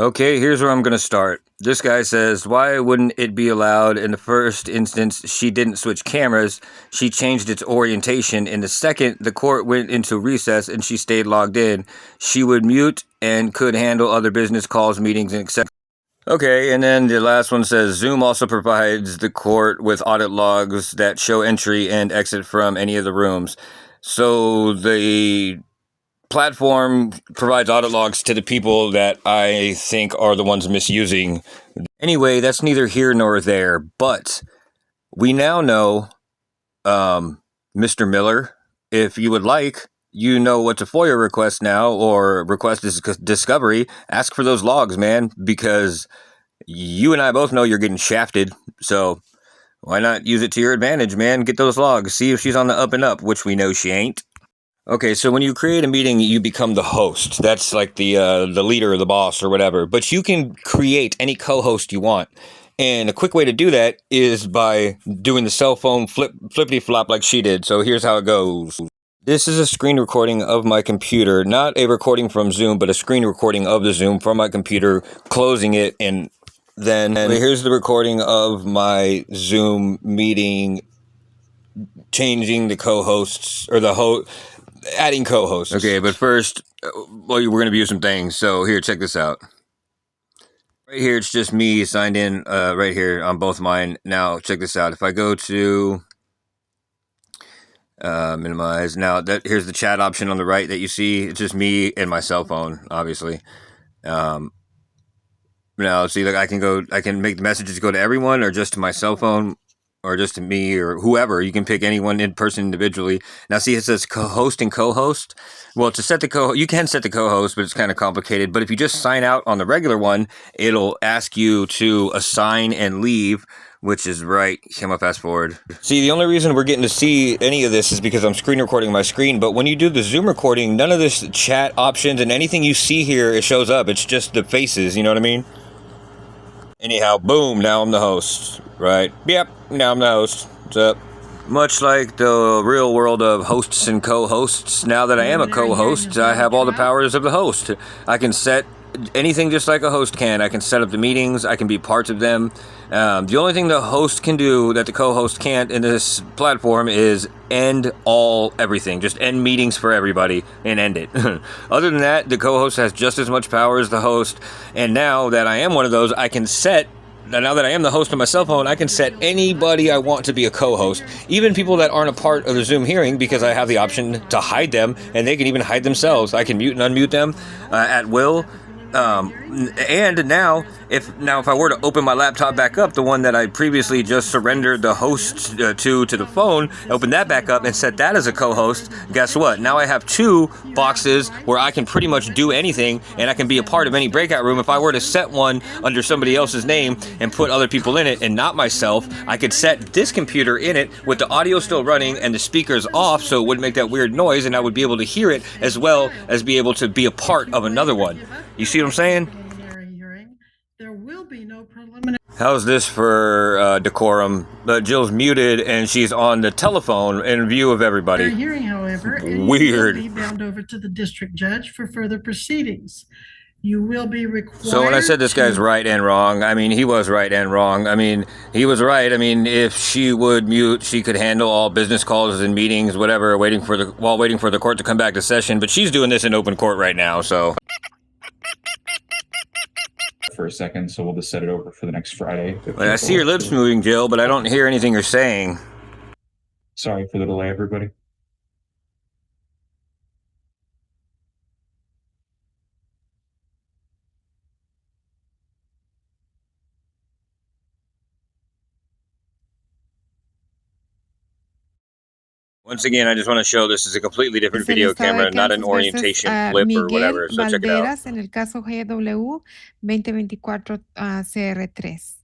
Okay, here's where I'm going to start. This guy says, why wouldn't it be allowed? In the first instance, she didn't switch cameras. She changed its orientation. In the second, the court went into recess and she stayed logged in. She would mute and could handle other business calls, meetings, and etc. Okay, and then the last one says, Zoom also provides the court with audit logs that show entry and exit from any of the rooms. So the platform provides audit logs to the people that I think are the ones misusing. Anyway, that's neither here nor there, but we now know, Mr. Miller, if you would like, you know what to FOIA request now, or request discovery. Ask for those logs, man, because you and I both know you're getting shafted, so why not use it to your advantage, man? Get those logs, see if she's on the up and up, which we know she ain't. Okay, so when you create a meeting, you become the host. That's like the leader or the boss or whatever. But you can create any co-host you want. And a quick way to do that is by doing the cell phone flippity flop like she did. So here's how it goes. This is a screen recording of my computer, not a recording from Zoom, but a screen recording of the Zoom from my computer, closing it, and then here's the recording of my Zoom meeting, changing the co-hosts, or the host, adding co-hosts. Okay, but first, we're going to view some things. So here, check this out. Right here, it's just me signed in right here on both mine. Now, check this out. If I go to minimize, now here's the chat option on the right that you see. It's just me and my cell phone, obviously. Now, see, like I can make the messages go to everyone, or just to my cell phone, or just to me, or whoever. You can pick anyone in person individually. Now, see, it says co-host and co-host. Well, to set the you can set the co-host, but it's kind of complicated. But if you just sign out on the regular one, it'll ask you to assign and leave, which is right. I'm gonna fast forward. See, the only reason we're getting to see any of this is because I'm screen recording my screen. But when you do the Zoom recording, none of this chat options and anything you see here, it shows up. It's just the faces. You know what I mean? Anyhow, boom, now I'm the host, right? Yep, now I'm the host. What's up? Much like the real world of hosts and co-hosts, now that I am a co-host, I have all the powers of the host. I can set anything just like a host can. I can set up the meetings. I can be parts of them. The only thing the host can do that the co-host can't in this platform is end everything. Just end meetings for everybody and end it. Other than that, the co-host has just as much power as the host. And now that I am one of those, I can set... Now that I am the host on my cell phone, I can set anybody I want to be a co-host, even people that aren't a part of the Zoom hearing, because I have the option to hide them, and they can even hide themselves. I can mute and unmute them at will. And now if I were to open my laptop back up, the one that I previously just surrendered the host to the phone, open that back up and set that as a co-host, guess what? Now I have two boxes where I can pretty much do anything, and I can be a part of any breakout room. If I were to set one under somebody else's name and put other people in it and not myself, I could set this computer in it with the audio still running and the speakers off, so it wouldn't make that weird noise, and I would be able to hear it as well as be able to be a part of another one. You see what I'm saying? There will be no preliminary. How's this for decorum? Jill's muted and she's on the telephone in view of everybody. Hearing, however, weird. You will be bound over to the district judge for further proceedings. You will be required. So when I said this guy's right and wrong, I mean he was right and wrong. I mean he was right. I mean if she would mute, she could handle all business calls and meetings, whatever, while waiting for the court to come back to session. But she's doing this in open court right now, so. For a second, so we'll just set it over for the next Friday. I see your lips moving, Jill, but I don't hear anything you're saying. Sorry for the delay, everybody. Once again, I just want to show this is a completely different video camera, not an orientation flip or whatever, so check it out. En el caso GW 2024 CR3.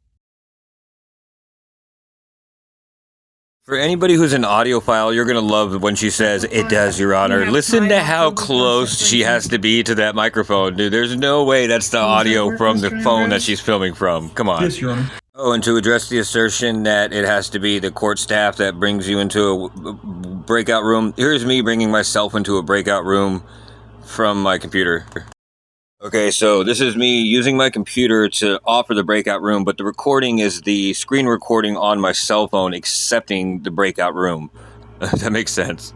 For anybody who's an audiophile, you're going to love when she says, "It does, Your Honor." Listen to how close she has to be to that microphone, dude. There's no way that's the audio from the phone that she's filming from. Come on. Yes, Your Honor. Oh, and to address the assertion that it has to be the court staff that brings you into a breakout room, here's me bringing myself into a breakout room from my computer. Okay, so this is me using my computer to offer the breakout room, but the recording is the screen recording on my cell phone accepting the breakout room. That makes sense.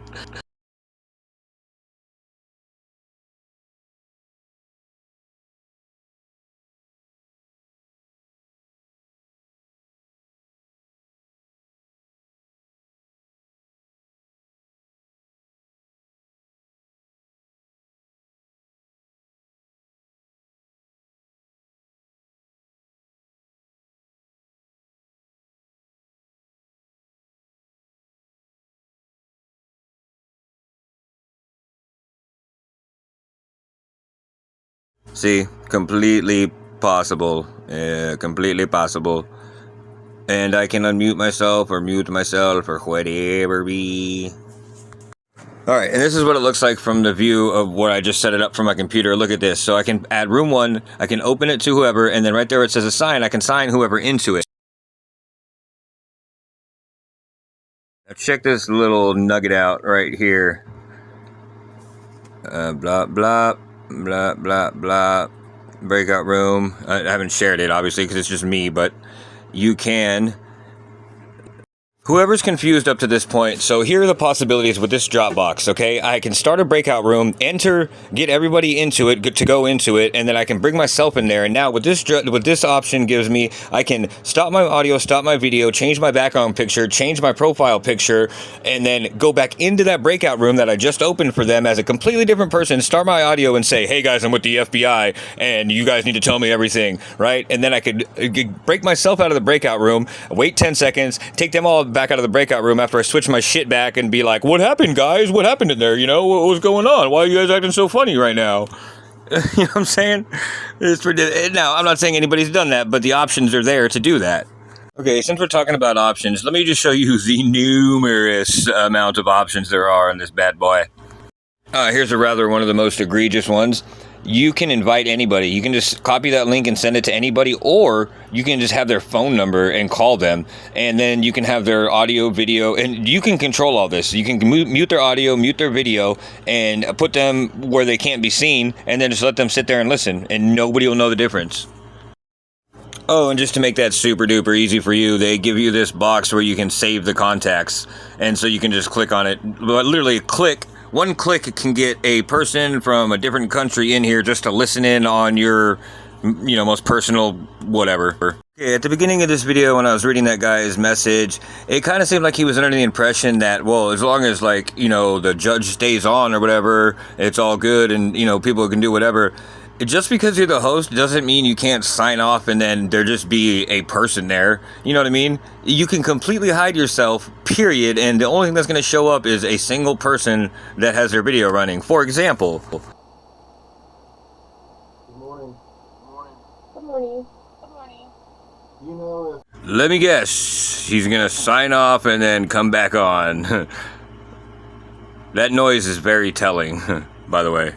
See, completely possible. Completely possible. And I can unmute myself or mute myself or whatever be. Alright, and this is what it looks like from the view of what I just set it up for my computer. Look at this. So I can add room 1, I can open it to whoever, and then right there it says assign, I can sign whoever into it. Now check this little nugget out right here. Blah, blah, blah, blah, blah. Breakout room. I haven't shared it, obviously, because it's just me, but you can... Whoever's confused up to this point, so here are the possibilities with this Dropbox, okay? I can start a breakout room, get everybody into it, to go into it, and then I can bring myself in there. And now what this option gives me, I can stop my audio, stop my video, change my background picture, change my profile picture, and then go back into that breakout room that I just opened for them as a completely different person, start my audio and say, hey guys, I'm with the FBI, and you guys need to tell me everything, right? And then I could break myself out of the breakout room, wait 10 seconds, take them all back out of the breakout room after I switch my shit back and be like, what happened, guys? What happened in there? You know, what was going on? Why are you guys acting so funny right now? You know what I'm saying? It's ridiculous. Now, I'm not saying anybody's done that, but the options are there to do that. Okay, since we're talking about options, let me just show you the numerous amount of options there are in this bad boy. Here's one of the most egregious ones. You can invite anybody. You can just copy that link and send it to anybody, or you can just have their phone number and call them, and then you can have their audio, video, and you can control all this. You can mute their audio, mute their video, and put them where they can't be seen, and then just let them sit there and listen, and nobody will know the difference. Oh, and just to make that super duper easy for you, they give you this box where you can save the contacts, and so you can just click on it. Literally click. One click can get a person from a different country in here just to listen in on your, most personal whatever. Okay, at the beginning of this video, when I was reading that guy's message, it kind of seemed like he was under the impression that, well, as long as, the judge stays on or whatever, it's all good and, people can do whatever. Just because you're the host doesn't mean you can't sign off and then there just be a person there. You know what I mean? You can completely hide yourself, period, and the only thing that's going to show up is a single person that has their video running. For example... Good morning. Good morning. Good morning. You know if... Let me guess. He's going to sign off and then come back on. That noise is very telling, by the way.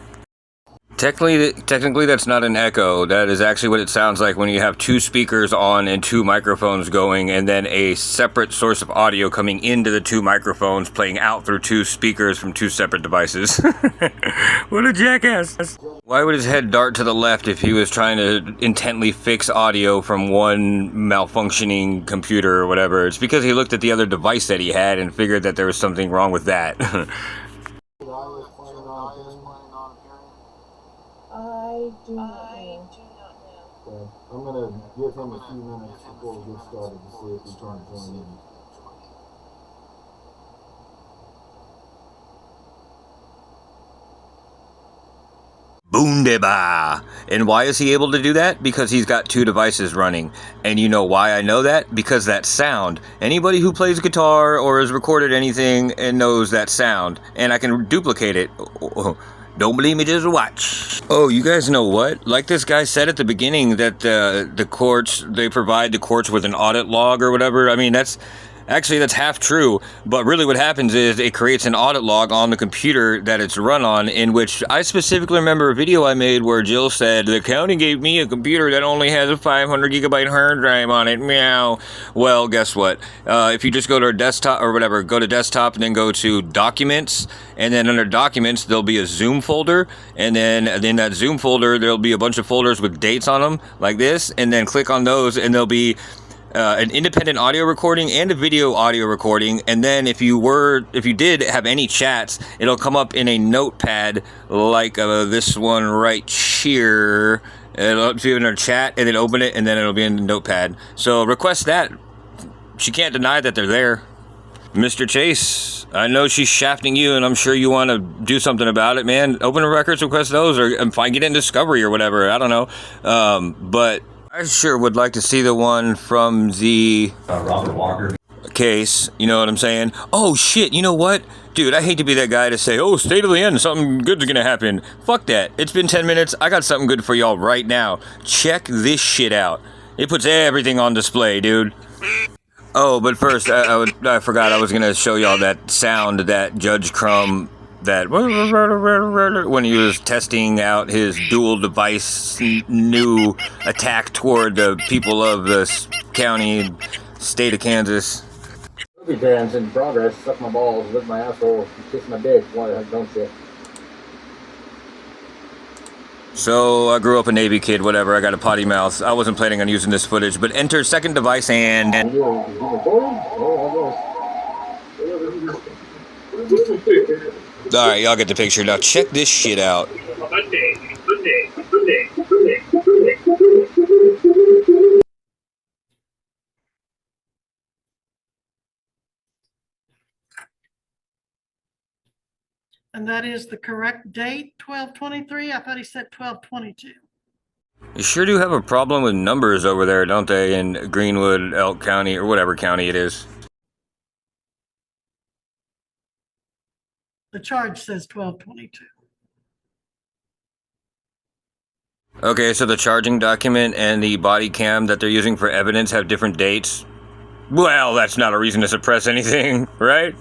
Technically, that's not an echo. That is actually what it sounds like when you have two speakers on and two microphones going, and then a separate source of audio coming into the two microphones, playing out through two speakers from two separate devices. What a jackass. Why would his head dart to the left if he was trying to intently fix audio from one malfunctioning computer or whatever? It's because he looked at the other device that he had and figured that there was something wrong with that. I do not know. Okay. I'm gonna give him a few minutes before we get started to see if he's trying to join in. Boondeba! And why is he able to do that? Because he's got two devices running. And you know why I know that? Because that sound. Anybody who plays guitar or has recorded anything and knows that sound. And I can duplicate it. Don't believe me, just watch. Oh, you guys know what? Like this guy said at the beginning that the courts, they provide the courts with an audit log or whatever. I mean, Actually, that's half true, but really what happens is it creates an audit log on the computer that it's run on, in which I specifically remember a video I made where Jill said, the county gave me a computer that only has a 500 gigabyte hard drive on it, meow. Well, guess what? If you just go to our desktop, or whatever, go to desktop and then go to documents, and then under documents, there'll be a Zoom folder, and then in that Zoom folder, there'll be a bunch of folders with dates on them, like this, and then click on those, and there'll be an independent audio recording and a video audio recording, and then if you did have any chats, it'll come up in a notepad like this one right here. It'll be in our chat, and then open it, and then it'll be in the notepad. So request that. She can't deny that they're there. Mr. Chase, I know she's shafting you, and I'm sure you want to do something about it, man. Open the records, request those, or get in Discovery or whatever. I don't know. But I sure would like to see the one from the Robert Wagner case. You know what I'm saying? Oh, shit. You know what? Dude, I hate to be that guy to say, oh, stay to the end. Something good's going to happen. Fuck that. It's been 10 minutes. I got something good for y'all right now. Check this shit out. It puts everything on display, dude. Oh, but first, I forgot I was going to show y'all that sound that Judge Crumb, that when he was testing out his dual device new attack toward the people of the county, state of Kansas. Movie fans in progress. Suck my balls, lick my asshole, kiss my dick. Why don't you? So, I grew up a Navy kid, whatever, I got a potty mouth. I wasn't planning on using this footage, but enter second device and... You recording? Oh, Alright, y'all get the picture. Now check this shit out. And that is the correct date, 12/23. I thought he said 12/22. They sure do have a problem with numbers over there, don't they, in Greenwood, Elk County, or whatever county it is. The charge says 12/22. Okay, so the charging document and the body cam that they're using for evidence have different dates? Well, that's not a reason to suppress anything, right?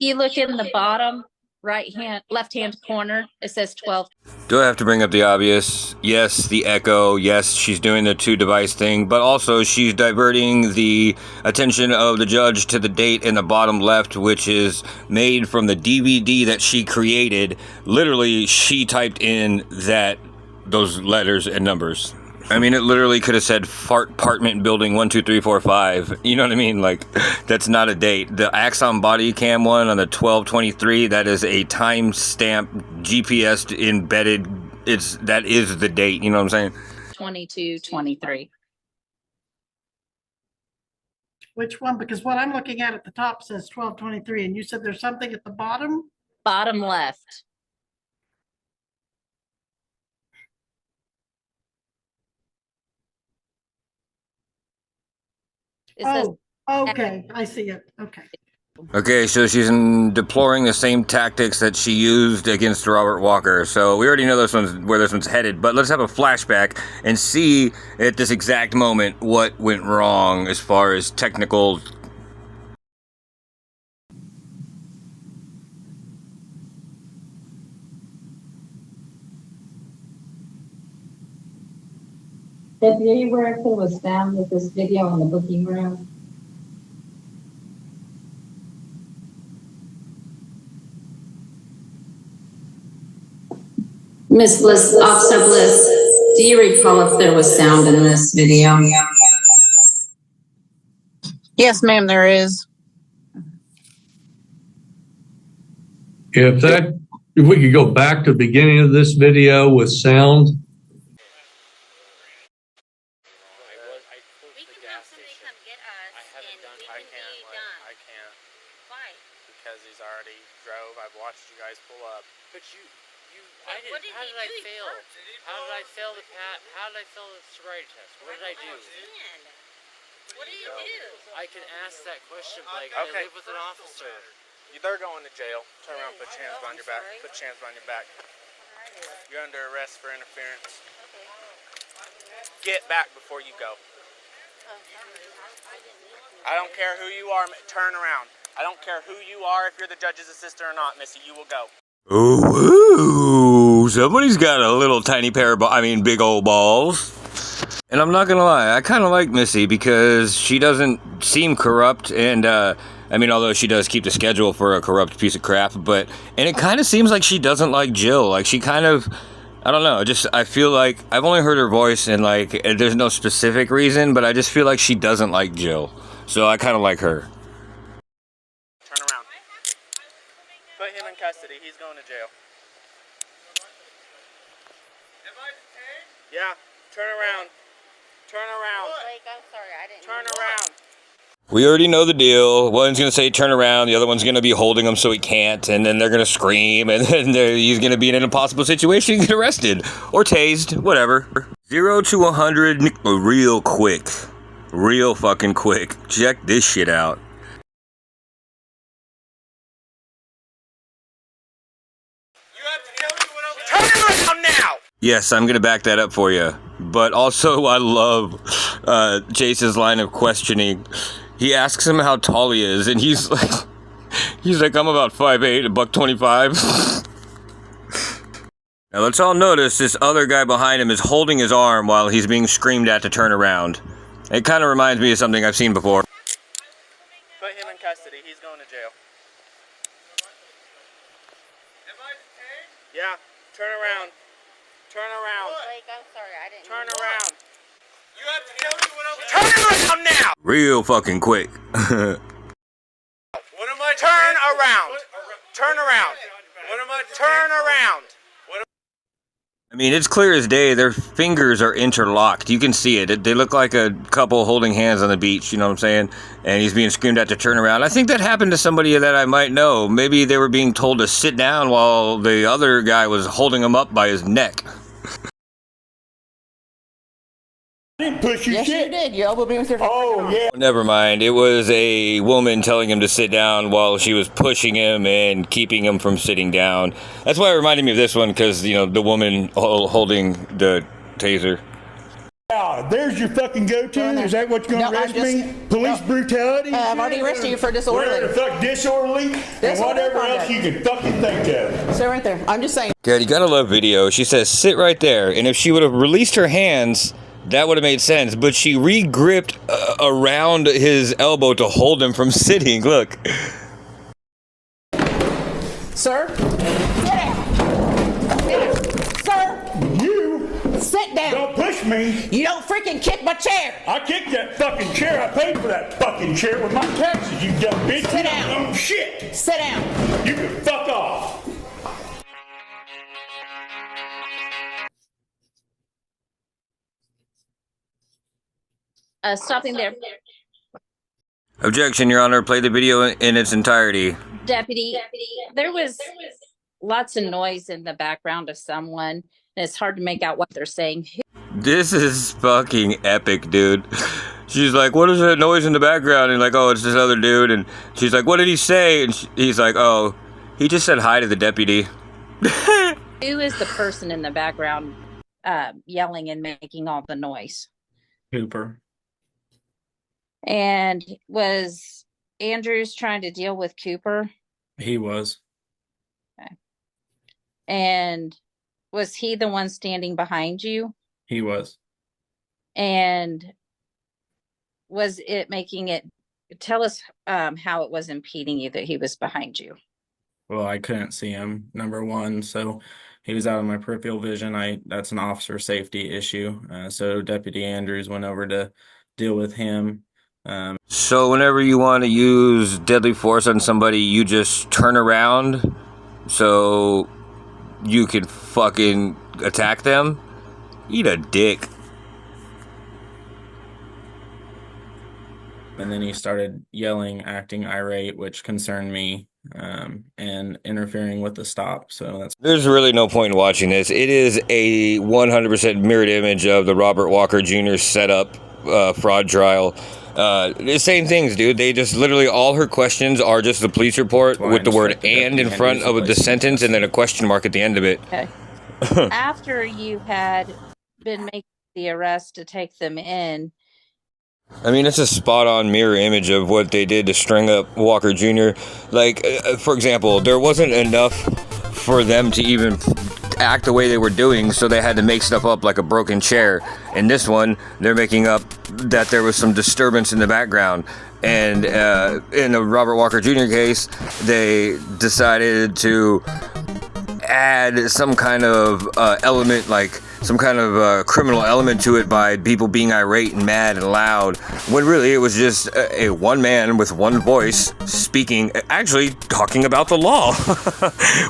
You look in the bottom left-hand corner, it says 12. Do I have to bring up the obvious? Yes, the echo. Yes, she's doing the two device thing, but also she's diverting the attention of the judge to the date in the bottom left, which is made from the DVD that she created. Literally, she typed in those letters and numbers. I mean, it literally could have said fart apartment building 1, 2, 3, 4, 5. You know what I mean? Like, that's not a date. The Axon body cam one on the 12/23, that is a timestamp GPS embedded. That is the date. You know what I'm saying? 22/23. Which one? Because what I'm looking at the top says 12/23, and you said there's something at the bottom? Bottom left. It says Oh, okay. I see it. Okay. Okay, so she's deploring the same tactics that she used against Robert Walker. So we already know where this one's headed, but let's have a flashback and see at this exact moment what went wrong as far as technical. Deputy, where it was found with this video in the booking room? Miss Bliss, Officer Bliss, do you recall if there was sound in this video? Yes, ma'am, there is. If we could go back to the beginning of this video with sound. Because he's already drove. I've watched you guys pull up. But how did I fail? How did I fail the sobriety test? What did I do? What do you do? I can ask that question, Blake. Okay. I live with an officer. They're going to jail. Turn around, put your hands behind your back. Put your hands behind your back. You're under arrest for interference. Get back before you go. I don't care who you are, turn around. I don't care who you are, if you're the judge's assistant or not, Missy, you will go. Ooh, somebody's got a little tiny pair of, big old balls. And I'm not gonna lie, I kind of like Missy because she doesn't seem corrupt, and although she does keep the schedule for a corrupt piece of crap, and it kind of seems like she doesn't like Jill. Like she kind of, I don't know, I feel like I've only heard her voice, and like there's no specific reason, but I just feel like she doesn't like Jill. So I kind of like her. Turn around. Put him in custody. He's going to jail. Am I detained? Yeah. Turn around. Turn around. Blake, I'm sorry, I didn't. Turn around. We already know the deal. One's going to say turn around, the other one's going to be holding him so he can't, and then they're going to scream, and then he's going to be in an impossible situation and get arrested. Or tased, whatever. 0 to 100 real quick. Real fucking quick. Check this shit out. You have to tell me what I'm... Turn around now! Yes, I'm going to back that up for you. But also, I love Chase's line of questioning. He asks him how tall he is, and he's like, I'm about 5'8", $125. Now, let's all notice this other guy behind him is holding his arm while he's being screamed at to turn around. It kind of reminds me of something I've seen before. Put him in custody. He's going to jail. Am I detained? Yeah. Turn around. Turn around. Blake, I'm sorry, I didn't. Turn around. You have to tell me what I'm... Turn around now! Real fucking quick. What am I... Turn around. Turn around. What am I... Turn around. It's clear as day. Their fingers are interlocked. You can see it. They look like a couple holding hands on the beach, you know what I'm saying? And he's being screamed at to turn around. I think that happened to somebody that I might know. Maybe they were being told to sit down while the other guy was holding him up by his neck. I didn't push you. Yes, shit. you did. You elbowed me with your... Oh, yeah. Never mind. It was a woman telling him to sit down while she was pushing him and keeping him from sitting down. That's why it reminded me of this one, because, the woman holding the taser. There's your fucking go-to? Is that what you're going to arrest me? Police brutality? I've already arrested you for disorderly. Whatever the fuck, disorderly? And whatever else you can fucking think of. So right there. I'm just saying. God, you gotta love video. She says, sit right there. And if she would have released her hands... that would have made sense, but she re-gripped around his elbow to hold him from sitting. Look. Sir? Sit down. Sir? You? Sit down. Don't push me. You don't freaking kick my chair. I kicked that fucking chair. I paid for that fucking chair with my taxes, you dumb bitch. Sit down. Oh, shit. Sit down. You can fuck off. Stopping there. Objection, Your Honor. Play the video in its entirety. Deputy, there was lots of noise in the background of someone, and it's hard to make out what they're saying. This is fucking epic, dude. She's like, what is that noise in the background? And like, oh, it's this other dude. And she's like, what did he say? And he's like, oh, he just said hi to the deputy. Who is the person in the background yelling and making all the noise? Cooper. And was Andrews trying to deal with Cooper? He was. Okay. And was he the one standing behind you? He was. And was it making it... Tell us how it was impeding you that he was behind you. Well, I couldn't see him, number one, so he was out of my peripheral vision. That's an officer safety issue. So Deputy Andrews went over to deal with him. So whenever you want to use deadly force on somebody, you just turn around so you can fucking attack them? Eat a dick. And then he started yelling, acting irate, which concerned me, and interfering with the stop. So that's... There's really no point in watching this. It is a 100% mirrored image of the Robert Walker Jr. setup fraud trial. The same things, dude. They just literally, all her questions are just the police report with the word "and" in front of the sentence and then a question mark at the end of it. Okay. After you had been making the arrest to take them in, I mean, it's a spot-on mirror image of what they did to string up Walker Jr. Like, for example, there wasn't enough for them to even act the way they were doing, so they had to make stuff up like a broken chair. In this one, they're making up that there was some disturbance in the background. And in the Robert Walker Jr. case, they decided to add some kind of element, like some kind of criminal element to it by people being irate and mad and loud, when really it was just a one man with one voice speaking, actually talking about the law,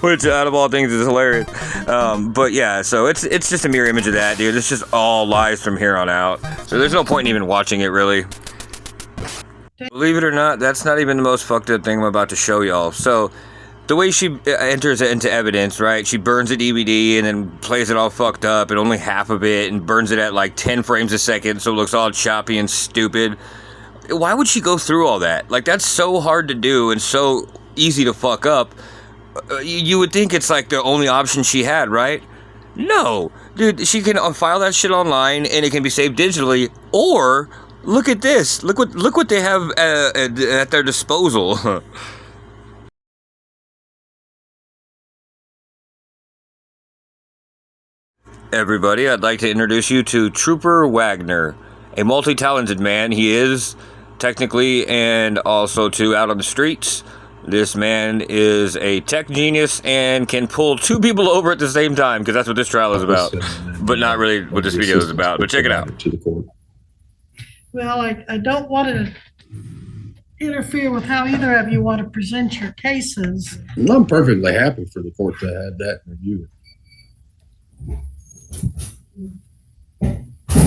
which out of all things is hilarious. But yeah, so it's just a mirror image of that, dude. It's just all lies from here on out. So there's no point in even watching it, really. Believe it or not, that's not even the most fucked up thing I'm about to show y'all. So the way she enters it into evidence, right? She burns a DVD and then plays it all fucked up and only half of it, and burns it at like 10 frames a second, so it looks all choppy and stupid. Why would she go through all that? Like, that's so hard to do and so easy to fuck up. You would think it's like the only option she had, right? No, dude, she can file that shit online and it can be saved digitally, or look at this. Look what they have at their disposal. Everybody, I'd like to introduce you to Trooper Wagner, a multi-talented man he is, technically, and also too out on the streets. This man is a tech genius and can pull two people over at the same time, because that's what this trial is about, but not really what this video is about. But check it out. Well, I don't want to interfere with how either of you want to present your cases. I'm perfectly happy for the court to have that review.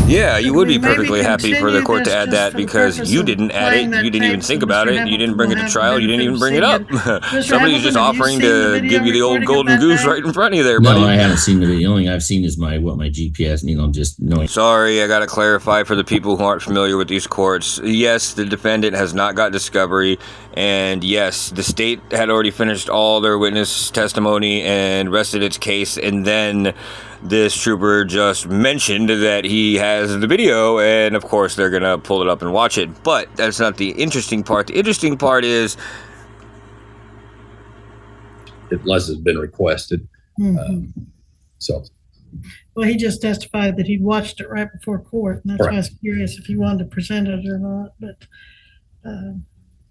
Yeah, you would be perfectly happy for the court to add that, because you didn't add it, you didn't even think about it, you didn't bring it to trial, you didn't even bring it up. Somebody's just offering to give you the old golden goose right in front of you there, buddy. No, I haven't seen the video. The only thing I've seen is my GPS, just knowing. Sorry, I gotta clarify for the people who aren't familiar with these courts. Yes, the defendant has not got discovery, and yes, the state had already finished all their witness testimony and rested its case, and then this trooper just mentioned that he has the video, and of course they're gonna pull it up and watch it. But that's not the interesting part. The interesting part is, unless it's been requested. So, well, he just testified that he'd watched it right before court, and that's why I was curious if he wanted to present it or not. But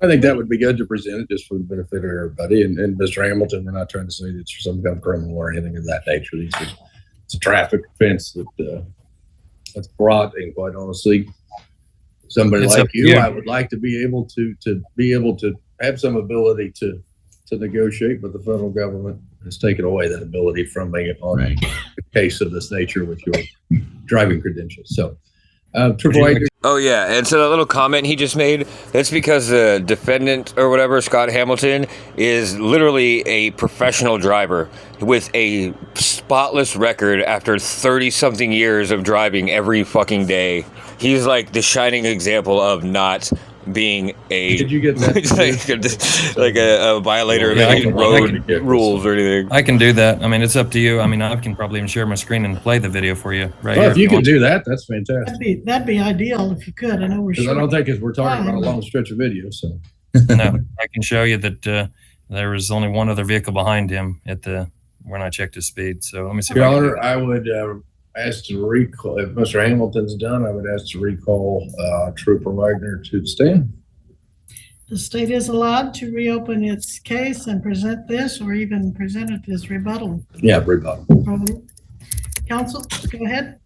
I think that would be good to present it just for the benefit of everybody. And Mr. Hamilton, we're not trying to say that it's some kind of criminal or anything of that nature. It's a traffic offense that's brought, and quite honestly, somebody like you, I would like to be able to have some ability to negotiate, but the federal government has taken away that ability from me on a case of this nature with your driving credentials. So, oh yeah, and so that little comment he just made, that's because the defendant or whatever, Scott Hamilton, is literally a professional driver with a spotless record after 30-something years of driving every fucking day. He's like the shining example of not being a Did you get that? like a violator of any road rules or anything. I can do that. I mean, it's up to you. I mean, I can probably even share my screen and play the video for you right well, here. if you can do that, that's fantastic. that'd be ideal if you could. I know we're. Because I don't think we're talking about a long stretch of video. So no, I can show you that there was only one other vehicle behind him when I checked his speed. So let me see. Your Honor, I would ask to recall, if Mr. Hamilton's done, I would ask to recall Trooper Wagner to the stand. The state is allowed to reopen its case and present this, or even present it as rebuttal. Yeah, rebuttal. Counsel, go ahead.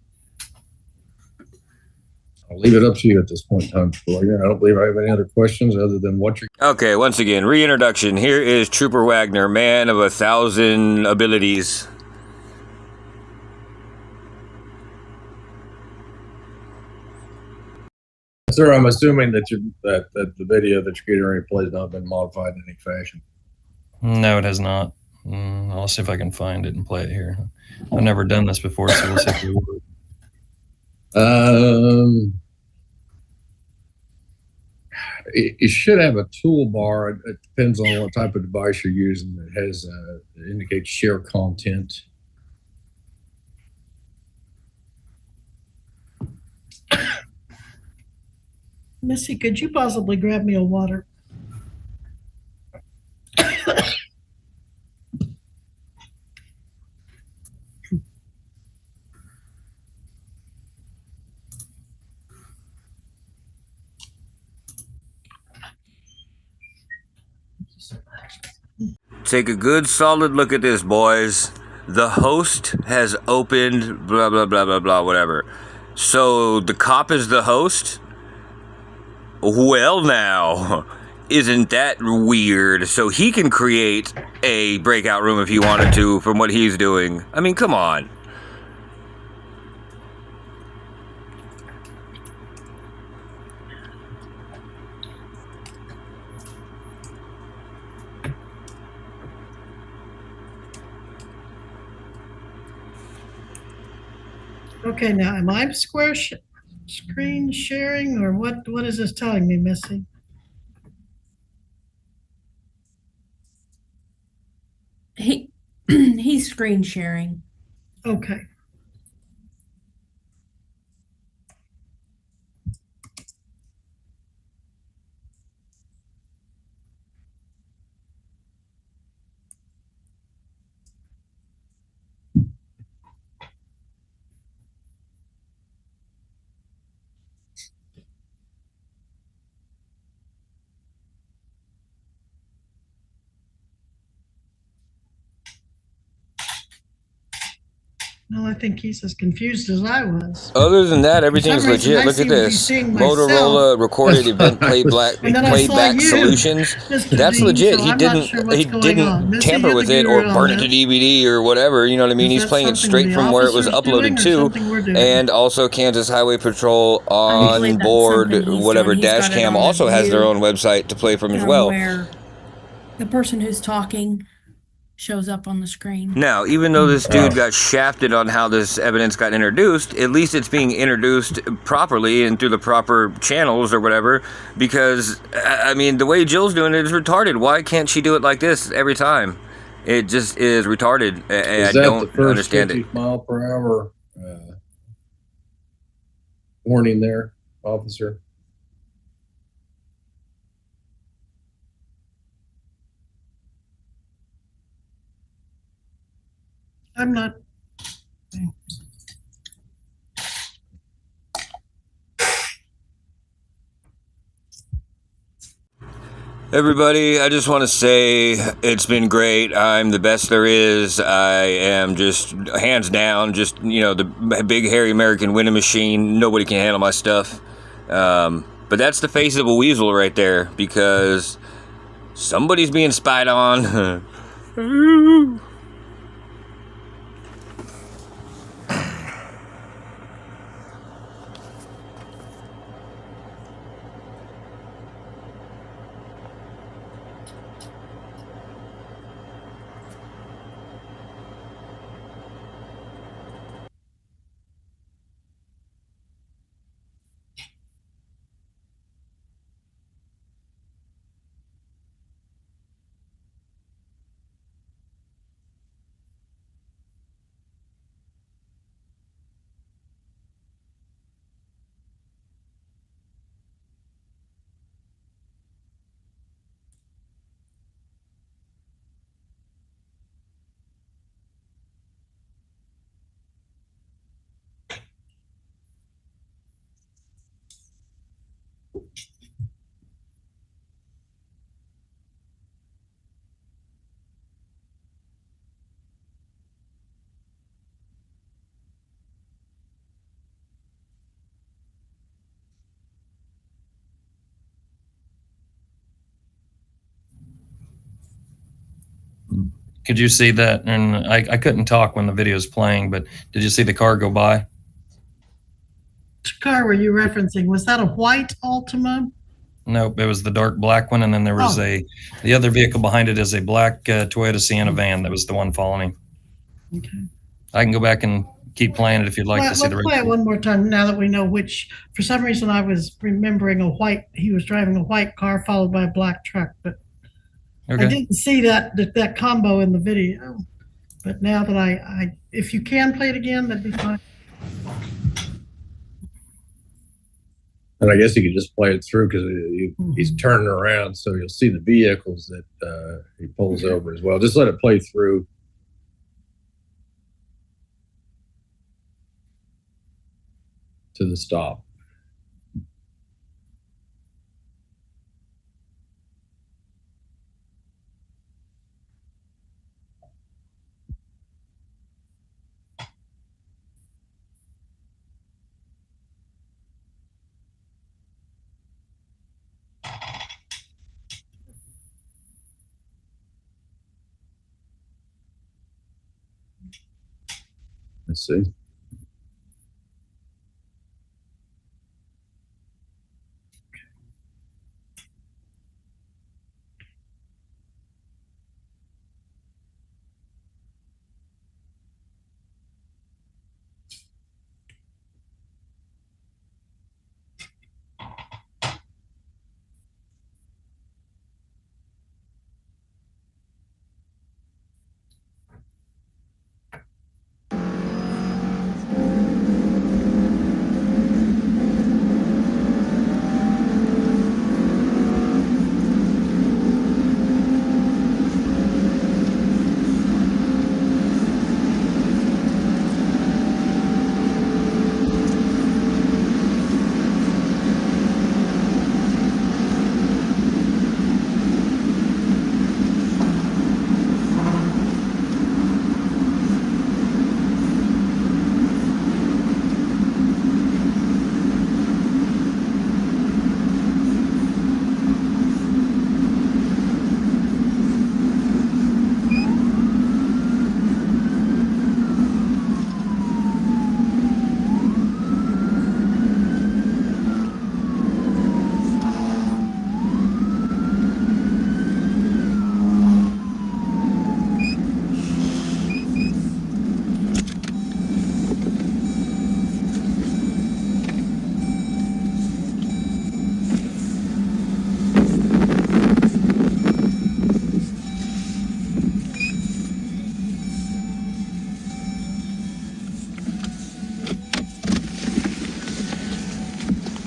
I'll leave it up to you at this point in time, Lawyer. I don't believe I have any other questions other than what you're. Okay, once again, reintroduction. Here is Trooper Wagner, man of 1,000 abilities. Sir, I'm assuming that the video that you're getting ready to play has not been modified in any fashion. No, it has not. I'll see if I can find it and play it here. I've never done this before, so we'll see if we work. It should have a toolbar. It depends on what type of device you're using. It has it indicates share content. Missy, could you possibly grab me a water? Take a good solid look at this, boys. The host has opened blah, blah, blah, blah, blah, whatever. So the cop is the host? Well, now, isn't that weird? So he can create a breakout room if he wanted to from what he's doing. I mean, come on. Okay, now am I screen sharing or what is this telling me, Missy? He's screen sharing. Okay. No, I think he's as confused as I was. Other than that, everything's For some reason, legit. I Look at seem to be this. seeing Motorola myself. recorded event playback And then I saw playback you, solutions. Mr. That's Dean, legit. so He I'm not sure what's going didn't on. Missy, tamper you're with the it or guru on burn it to this. DVD or whatever. You know what I mean? Is He's that playing it something straight the from where it was officer's doing uploaded or to, something we're doing? and also Kansas Highway Patrol I believe on that's board something he's whatever doing. He's dash got it cam on the also has their view, own website to play from as well. where the person who's talking shows up on the screen. Now, even though this dude got shafted on how this evidence got introduced, at least it's being introduced properly and through the proper channels or whatever, because, I mean, the way Jill's doing it is retarded. Why can't she do it like this every time? It just is retarded. I don't understand it. 50 mile per hour warning there, officer? I'm not. Everybody, I just want to say it's been great. I'm the best there is. I am just hands down, just, you know, the big hairy American winning machine. Nobody can handle my stuff. But that's the face of a weasel right there, because somebody's being spied on. Could you see that? And I couldn't talk when the video was playing, but did you see the car go by? Which car were you referencing? Was that a white Altima? Nope, it was the dark black one, and then there was the other vehicle behind it is a black Toyota Sienna van. That was the one following him. Okay. I can go back and keep playing it if you'd like to see the Let's play it one more time now that we know which. For some reason, I was remembering he was driving a white car followed by a black truck, but I didn't see that combo in the video. But now that if you can play it again, that'd be fine. And I guess you could just play it through because he's turning around, so you'll see the vehicles that he pulls over as well. Just let it play through. To the stop. Let's see.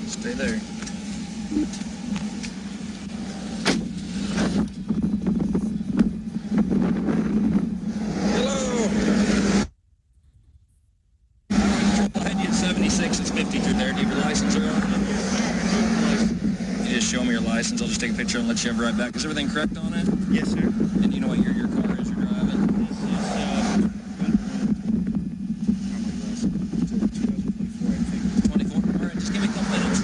Stay there. Hello. Behind you at 76. It's 50 through there. Do you have your license around? You just show me your license. I'll just take a picture and let you have it right back. Is everything correct on it? Yes, sir. And you know what your car is you're driving? This is 24. All right, just give me a couple minutes.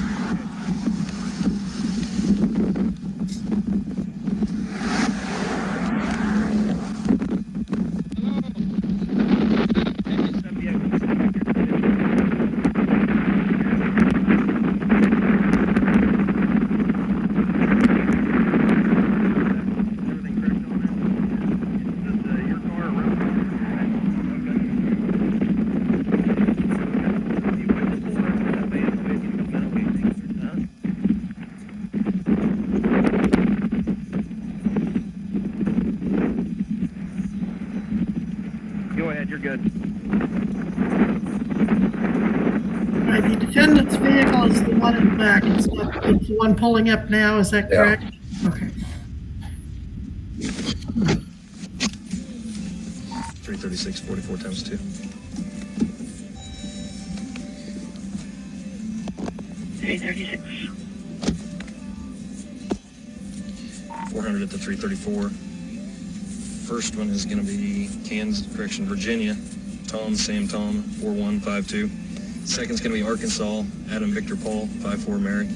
Go ahead, you're good. All right, the defendant's vehicle is the one in the back. It's the one pulling up now. Is that correct? Okay. 336, 44 times 2. 336. 400 at the 334. First one is going to be Virginia. Tom, Sam Tom, 4152. Second's going to be Arkansas, Adam Victor Paul, 54 Mary.